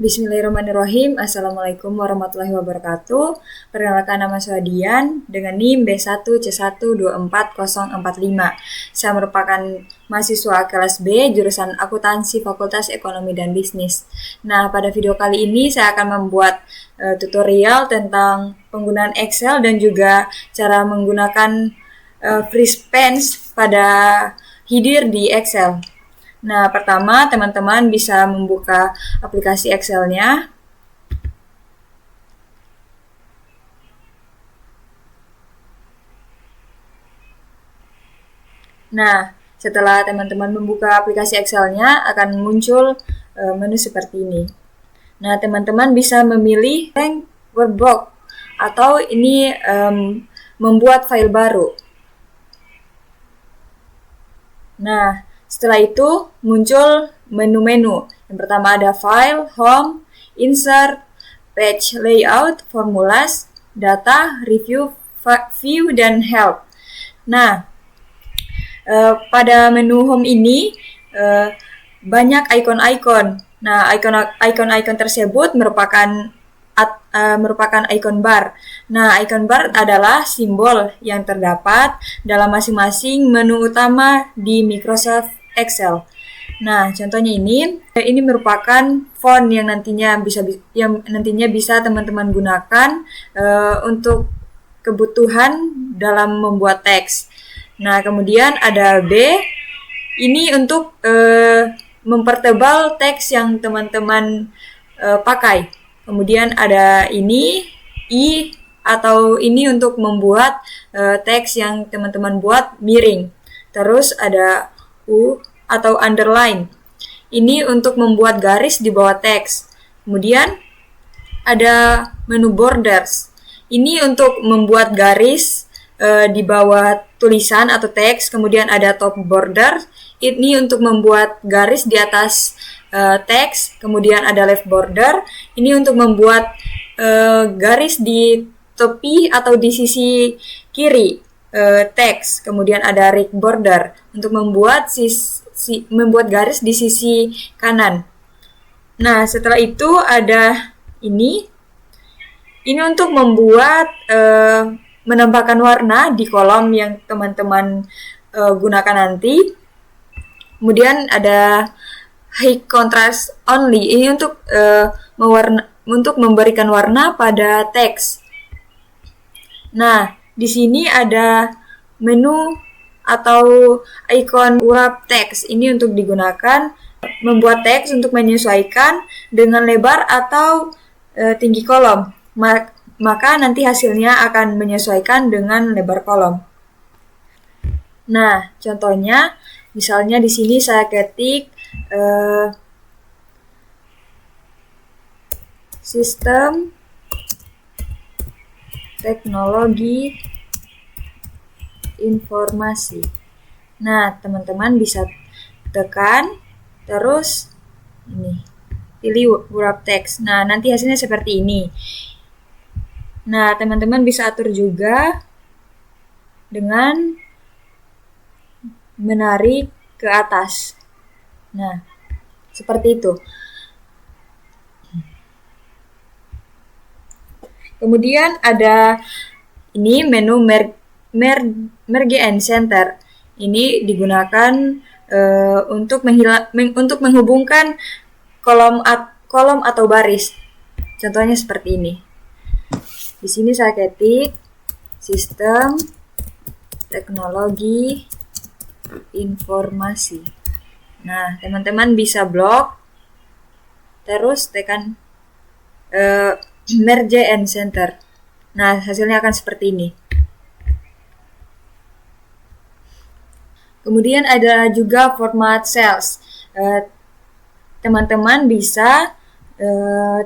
Bismillahirrahmanirrahim. Assalamualaikum warahmatullahi wabarakatuh. Perkenalkan, nama saya Dian dengan NIM B1C124045. Saya merupakan mahasiswa kelas B jurusan Akuntansi Fakultas Ekonomi dan Bisnis. Nah, pada video kali ini saya akan membuat tutorial tentang penggunaan Excel dan juga cara menggunakan freeze pens pada header di Excel. Nah, pertama teman-teman bisa membuka aplikasi Excel-nya. Nah, setelah teman-teman membuka aplikasi Excel-nya, akan muncul menu seperti ini. Nah, teman-teman bisa memilih blank workbook atau ini membuat file baru. Nah, setelah itu muncul menu-menu. Yang pertama ada File, Home, Insert, Page Layout, Formulas, Data, Review, View, dan Help. Nah, pada menu Home ini banyak icon-icon. Nah, icon-icon tersebut merupakan icon bar. Nah, icon bar adalah simbol yang terdapat dalam masing-masing menu utama di Microsoft Excel. Nah, contohnya ini merupakan font yang nantinya bisa teman-teman gunakan untuk kebutuhan dalam membuat teks. Nah, kemudian ada B, ini untuk mempertebal teks yang teman-teman pakai. Kemudian ada ini, I, atau ini untuk membuat teks yang teman-teman buat miring. Terus ada U atau underline. Ini untuk membuat garis di bawah teks. Kemudian ada menu borders. Ini untuk membuat garis di bawah tulisan atau teks. Kemudian ada top border. Ini untuk membuat garis di atas teks. Kemudian ada left border. Ini untuk membuat garis di tepi atau di sisi kiri teks. Kemudian ada right border untuk membuat garis di sisi kanan. Nah, setelah itu ada ini untuk membuat menambahkan warna di kolom yang teman-teman gunakan nanti. Kemudian ada high contrast only, ini untuk memberikan warna pada teks. Nah, di sini ada menu atau icon wrap teks. Ini untuk digunakan membuat teks untuk menyesuaikan dengan lebar atau tinggi kolom. Maka nanti hasilnya akan menyesuaikan dengan lebar kolom. Nah, contohnya misalnya di sini saya ketik sistem teknologi informasi. Nah, teman-teman bisa tekan terus ini pilih wrap text. Nah, nanti hasilnya seperti ini. Nah, teman-teman bisa atur juga dengan menarik ke atas. Nah, seperti itu. Kemudian ada ini menu Merge and Center. Ini digunakan untuk menghubungkan kolom atau baris. Contohnya seperti ini. Di sini saya ketik sistem teknologi informasi. Nah, teman-teman bisa blok terus tekan Merge and Center. Nah, hasilnya akan seperti ini. Kemudian ada juga format cells. Teman-teman bisa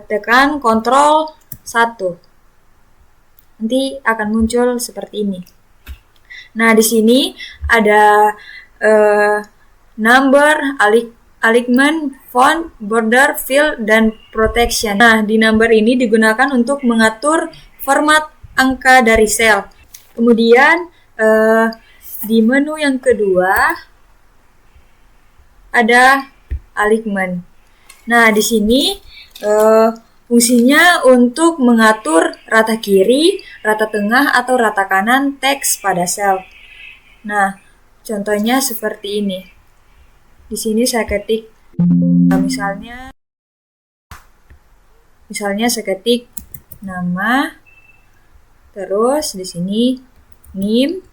tekan Ctrl 1. Nanti akan muncul seperti ini. Nah, di sini ada number, alignment, font, border, fill, dan protection. Nah, di number ini digunakan untuk mengatur format angka dari sel. Kemudian di menu yang kedua ada alignment. Nah, di sini fungsinya untuk mengatur rata kiri, rata tengah, atau rata kanan teks pada sel. Nah, contohnya seperti ini. Di sini saya ketik, misalnya saya ketik nama, terus di sini NIM,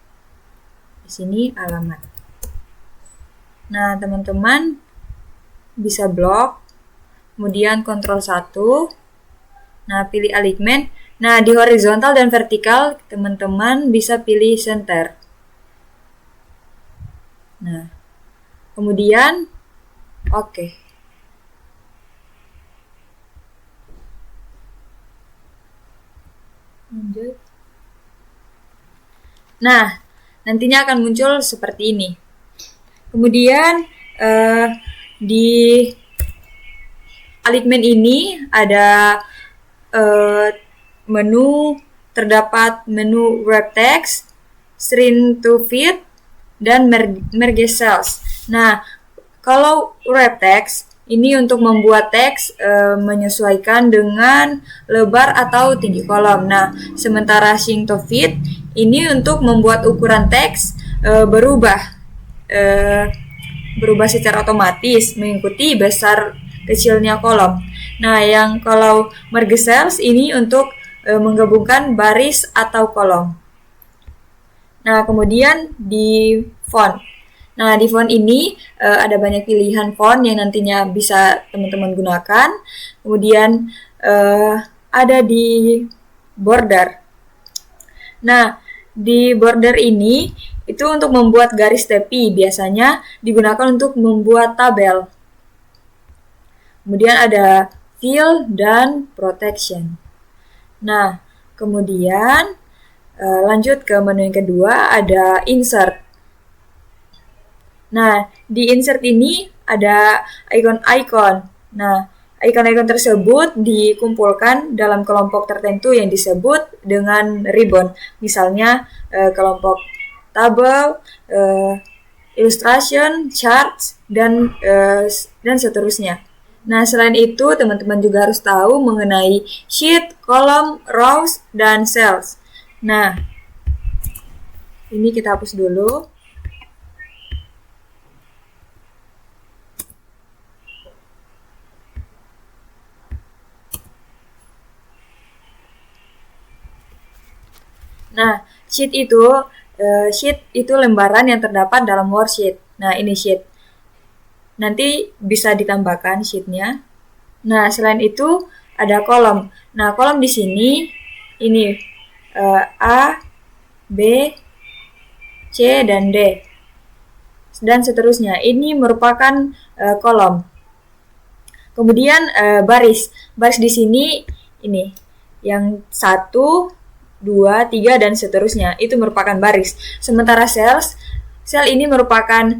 di sini alamat. Nah, teman-teman bisa blok, kemudian Ctrl 1. Nah, pilih alignment. Nah, di horizontal dan vertikal, teman-teman bisa pilih center. Nah, kemudian oke. Lanjut. Nah, nantinya akan muncul seperti ini. Kemudian di alignment ini ada menu, terdapat menu wrap text, shrink to fit, dan merge cells. Nah, kalau wrap text ini untuk membuat teks menyesuaikan dengan lebar atau tinggi kolom. Nah, sementara shrink to fit ini untuk membuat ukuran teks berubah secara otomatis mengikuti besar kecilnya kolom. Nah, yang kalau merge cells ini untuk menggabungkan baris atau kolom. Nah, kemudian di font. Nah, di font ini ada banyak pilihan font yang nantinya bisa teman-teman gunakan. Kemudian ada di border. Nah, di border ini itu untuk membuat garis tepi, biasanya digunakan untuk membuat tabel. Kemudian ada fill dan protection. Nah, kemudian lanjut ke menu yang kedua, ada insert. Nah, di insert ini ada icon-icon. Nah, icon-icon tersebut dikumpulkan dalam kelompok tertentu yang disebut dengan ribbon. Misalnya kelompok tabel, illustration, charts, dan seterusnya. Nah, selain itu, teman-teman juga harus tahu mengenai sheet, column, rows, dan cells. Nah, ini kita hapus dulu. Nah, sheet itu lembaran yang terdapat dalam worksheet. Nah, ini sheet. Nanti bisa ditambahkan sheetnya. Nah, selain itu ada kolom. Nah, kolom di sini ini A, B, C, dan D. Dan seterusnya. Ini merupakan kolom. Kemudian baris. Baris di sini ini yang 1, 2, 3, dan seterusnya. Itu merupakan baris. Sementara sel ini merupakan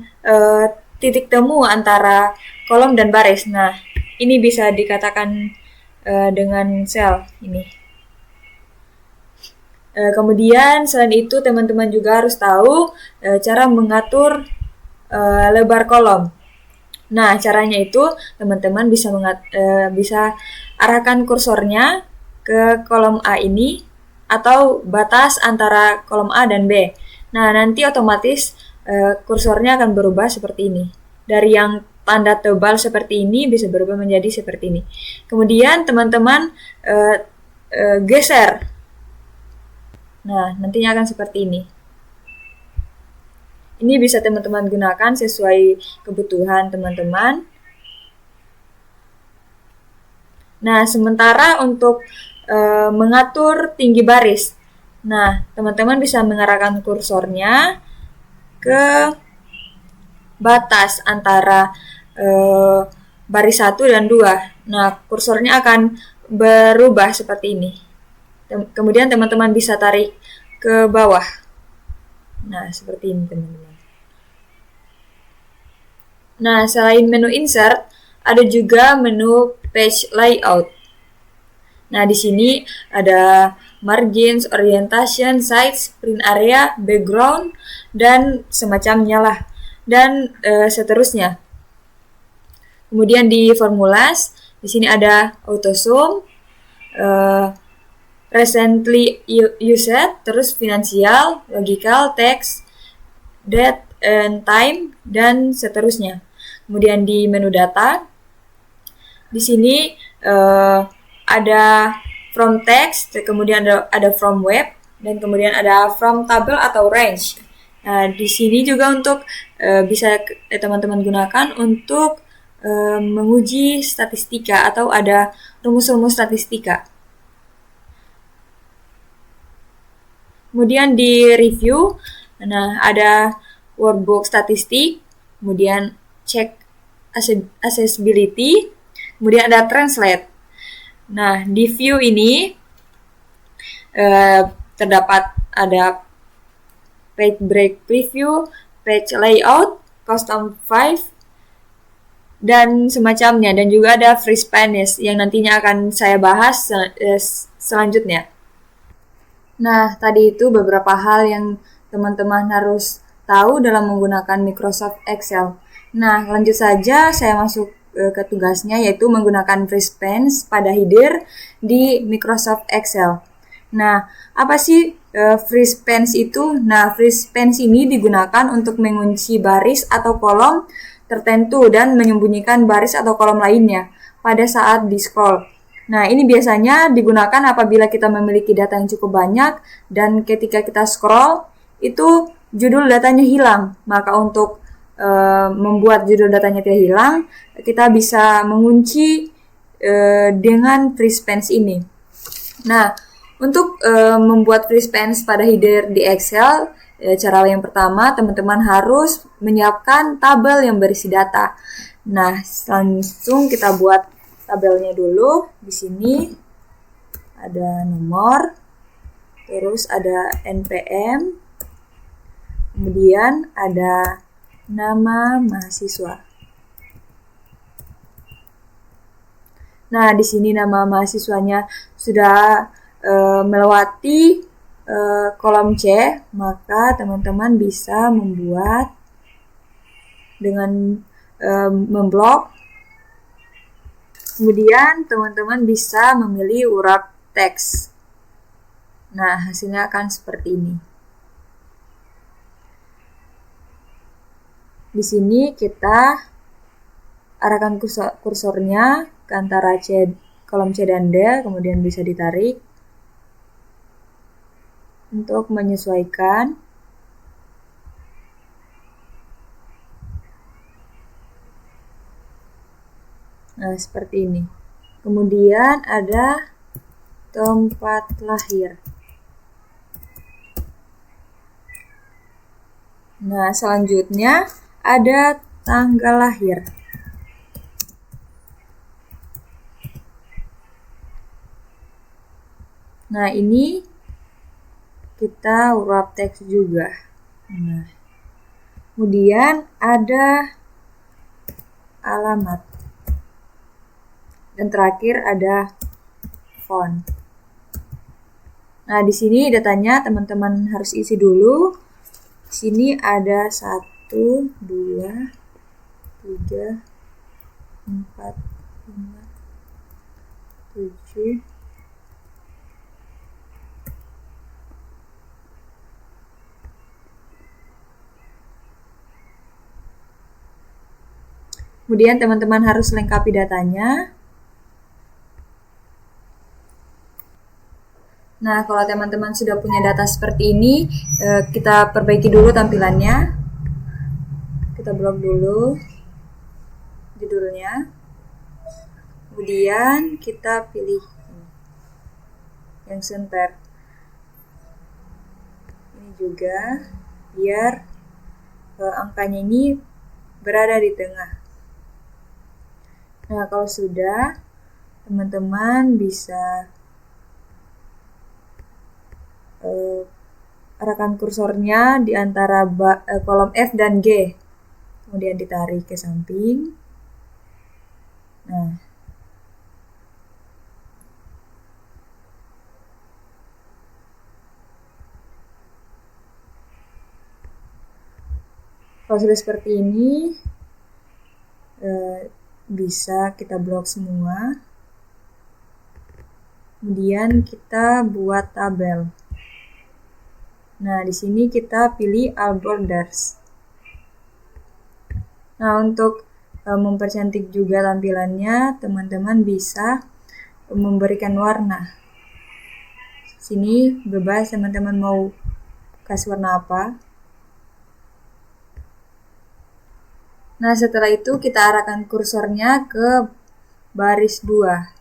titik temu antara kolom dan baris. Nah, ini bisa dikatakan dengan sel ini. Kemudian selain itu teman-teman juga harus tahu cara mengatur lebar kolom. Nah, caranya itu teman-teman bisa arahkan kursornya ke kolom A ini atau batas antara kolom A dan B. Nah, nanti otomatis kursornya akan berubah seperti ini. Dari yang tanda tebal seperti ini bisa berubah menjadi seperti ini. Kemudian teman-teman geser. Nah, nantinya akan seperti ini. Ini bisa teman-teman gunakan sesuai kebutuhan teman-teman. Nah, sementara untuk mengatur tinggi baris. Nah, teman-teman bisa mengarahkan kursornya ke batas antara baris 1 dan 2. Nah, kursornya akan berubah seperti ini. Kemudian teman-teman bisa tarik ke bawah. Nah, seperti ini teman-teman. Nah, selain menu insert, ada juga menu page layout. Nah, di sini ada margins, orientation, size, print area, background, dan semacamnya lah. Dan seterusnya. Kemudian di formulas, Di sini ada autosum, recently used, terus finansial, logical, text, date and time, dan seterusnya. Kemudian di menu data, di sini ada from text, kemudian ada from web, dan kemudian ada from table atau range. Nah, di sini juga untuk bisa teman-teman gunakan untuk menguji statistika atau ada rumus-rumus statistika. Kemudian di review, nah ada workbook statistik, kemudian check accessibility, kemudian ada translate. Nah, di view ini terdapat ada page break preview, page layout, custom 5, dan semacamnya. Dan juga ada free Spanish yang nantinya akan saya bahas selanjutnya. Nah, tadi itu beberapa hal yang teman-teman harus tahu dalam menggunakan Microsoft Excel. Nah, lanjut saja saya masuk ke tugasnya, yaitu menggunakan free Spanish pada header di Microsoft Excel. Nah, apa sih free Spanish itu? Nah, free Spanish ini digunakan untuk mengunci baris atau kolom tertentu dan menyembunyikan baris atau kolom lainnya pada saat di-scroll. Nah, ini biasanya digunakan apabila kita memiliki data yang cukup banyak dan ketika kita scroll, itu judul datanya hilang. Maka untuk membuat judul datanya tidak hilang, kita bisa mengunci dengan free Spanish ini. Nah, untuk membuat free Spanish pada header di Excel, cara yang pertama, teman-teman harus menyiapkan tabel yang berisi data. Nah, langsung kita buat tabelnya dulu. Di sini ada nomor, terus ada NPM, kemudian ada nama mahasiswa. Nah, di sini nama mahasiswanya sudah melewati kolom C, maka teman-teman bisa membuat dengan memblok. Kemudian teman-teman bisa memilih urap teks. Nah, hasilnya akan seperti ini. Di sini kita arahkan kursornya ke antara kolom C dan D, kemudian bisa ditarik untuk menyesuaikan. Nah, seperti ini. Kemudian ada tempat lahir. Nah, selanjutnya ada tanggal lahir. Nah, ini kita urap teks juga. Nah, kemudian ada alamat. Dan terakhir ada font. Nah, di sini datanya teman-teman harus isi dulu. Di sini ada 1, 2, 3, 4, 5, 7, 8. Kemudian teman-teman harus lengkapi datanya. Nah, kalau teman-teman sudah punya data seperti ini, kita perbaiki dulu tampilannya. Kita blok dulu judulnya. Kemudian kita pilih yang center. Ini juga, biar angkanya ini berada di tengah. Nah, kalau sudah, teman-teman bisa arahkan kursornya di antara kolom F dan G, kemudian ditarik ke samping. Nah, kalau sudah seperti ini, bisa kita blok semua. Kemudian kita buat tabel. Nah, di sini kita pilih all borders. Nah, untuk mempercantik juga tampilannya, teman-teman bisa memberikan warna. Sini bebas teman-teman mau kasih warna apa. Nah, setelah itu kita arahkan kursornya ke baris 2.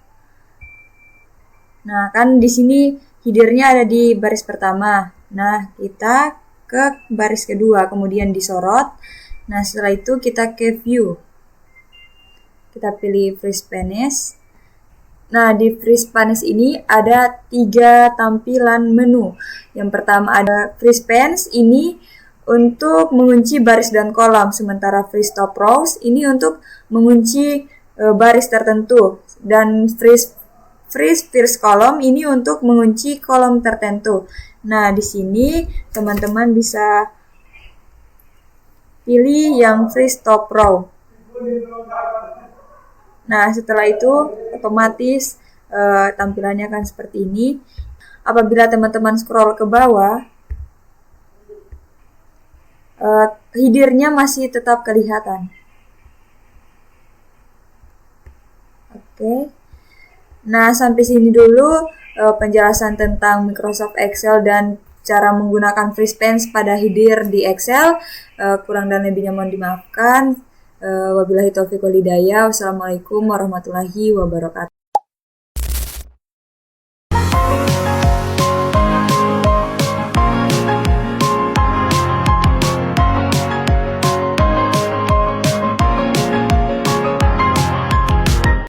Nah, kan di sini headernya ada di baris pertama. Nah, kita ke baris kedua, kemudian disorot. Nah, setelah itu kita ke view. Kita pilih Freeze Panes. Nah, di Freeze Panes ini ada 3 tampilan menu. Yang pertama ada Freeze Panes, ini untuk mengunci baris dan kolom. Sementara Freeze Top Rows, ini untuk mengunci baris tertentu. Dan Freeze First Column ini untuk mengunci kolom tertentu. Nah, di sini teman-teman bisa pilih yang Freeze Top Row. Nah, setelah itu otomatis tampilannya akan seperti ini. Apabila teman-teman scroll ke bawah, headernya masih tetap kelihatan. Oke. Nah, sampai sini dulu penjelasan tentang Microsoft Excel dan cara menggunakan Freeze Panes pada header di Excel. Kurang dan lebihnya mohon dimaafkan. Wabillahi taufiq wal hidayah. Wassalamualaikum warahmatullahi wabarakatuh.